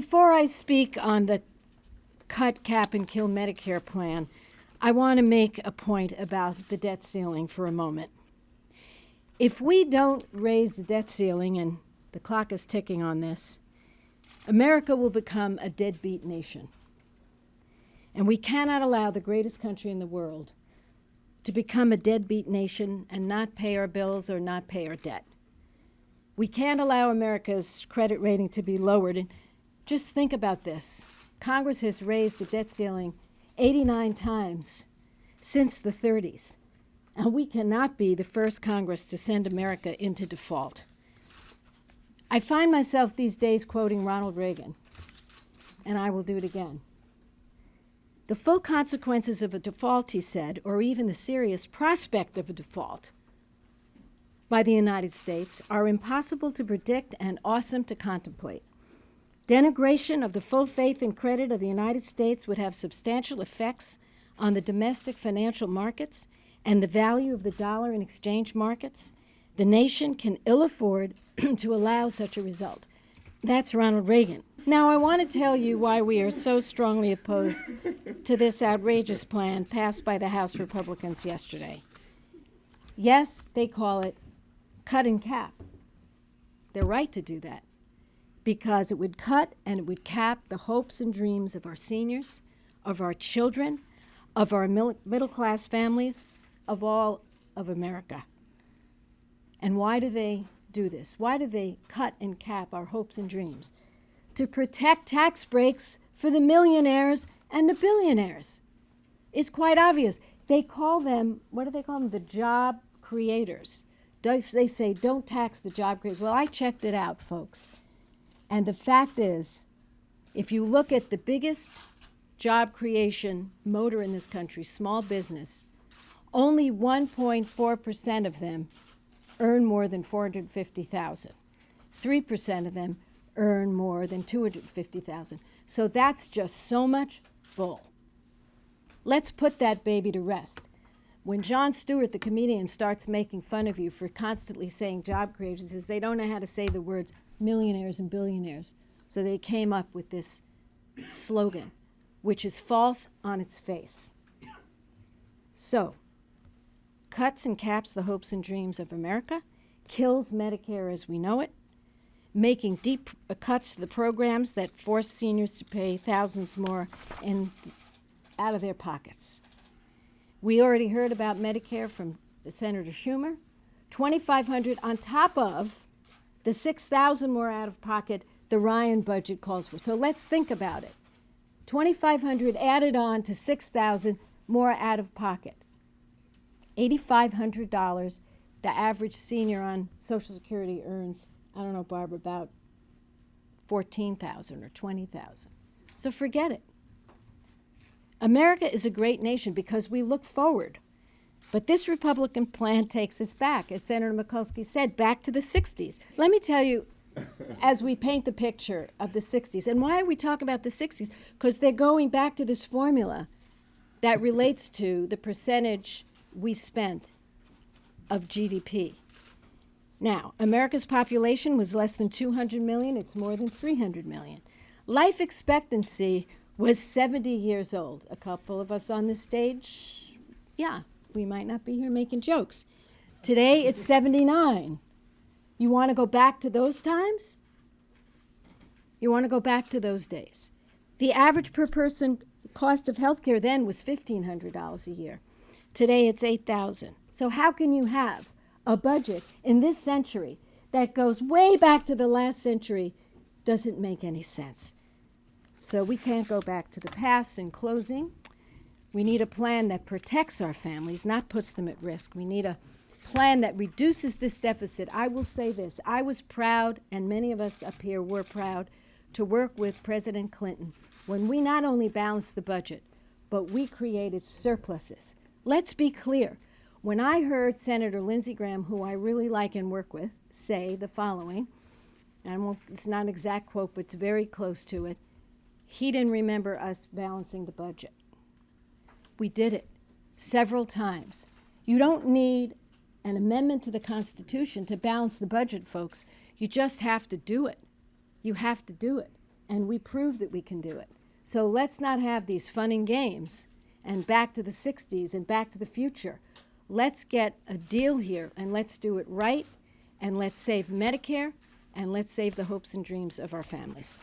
Before I speak on the cut, cap, and kill Medicare plan, I want to make a point about the debt ceiling for a moment. If we don't raise the debt ceiling, and the clock is ticking on this, America will become a deadbeat nation. And we cannot allow the greatest country in the world to become a deadbeat nation and not pay our bills or not pay our debt. We can't allow America's credit rating to be lowered. And just think about this. Congress has raised the debt ceiling 89 times since the 30s. And we cannot be the first Congress to send America into default. I find myself these days quoting Ronald Reagan, and I will do it again. The full consequences of a default, he said, or even the serious prospect of a default by the United States, are impossible to predict and awesome to contemplate. Denigration of the full faith and credit of the United States would have substantial effects on the domestic financial markets and the value of the dollar in exchange markets. The nation can ill afford to allow such a result. That's Ronald Reagan. Now, I want to tell you why we are so strongly opposed to this outrageous plan passed by the House Republicans yesterday. Yes, they call it cut and cap. They're right to do that because it would cut and it would cap the hopes and dreams of our seniors, of our children, of our middle-class families, of all of America. And why do they do this? Why do they cut and cap our hopes and dreams? To protect tax breaks for the millionaires and the billionaires. It's quite obvious. They call them, what do they call them? The job creators. They say, don't tax the job creators. Well, I checked it out, folks. And the fact is, if you look at the biggest job creation motor in this country, small business, only 1.4% of them earn more than $450,000. 3% of them earn more than $250,000. So that's just so much bull. Let's put that baby to rest. When Jon Stewart, the comedian, starts making fun of you for constantly saying job creators, he says they don't know how to say the words millionaires and billionaires. So they came up with this slogan, which is false on its face. So, cuts and caps the hopes and dreams of America, kills Medicare as we know it, making deep cuts to the programs that force seniors to pay thousands more out of their pockets. We already heard about Medicare from Senator Schumer, $2,500 on top of the $6,000 more out of pocket the Ryan budget calls for. So let's think about it. $2,500 added on to $6,000 more out of pocket. $8,500 the average senior on Social Security earns, I don't know, Barbara, about $14,000 or $20,000. So forget it. America is a great nation because we look forward. But this Republican plan takes us back, as Senator Mikulski said, back to the 60s. Let me tell you, as we paint the picture of the 60s, and why we talk about the 60s, because they're going back to this formula that relates to the percentage we spent of GDP. Now, America's population was less than 200 million. It's more than 300 million. Life expectancy was 70 years old. A couple of us on this stage, yeah, we might not be here making jokes. Today, it's 79. You want to go back to those times? You want to go back to those days. The average per person cost of health care then was $1,500 a year. Today, it's $8,000. So how can you have a budget in this century that goes way back to the last century? Doesn't make any sense. So we can't go back to the past. In closing, we need a plan that protects our families, not puts them at risk. We need a plan that reduces this deficit. I will say this. I was proud, and many of us up here were proud, to work with President Clinton when we not only balanced the budget, but we created surpluses. Let's be clear. When I heard Senator Lindsey Graham, who I really like and work with, say the following, and it's not an exact quote, but it's very close to it, he didn't remember us balancing the budget. We did it several times. You don't need an amendment to the Constitution to balance the budget, folks. You just have to do it. You have to do it. and we proved that we can do it. So let's not have these fun and games and back to the 60s and back to the future. Let's get a deal here, and let's do it right, and let's save Medicare, and let's save the hopes and dreams of our families.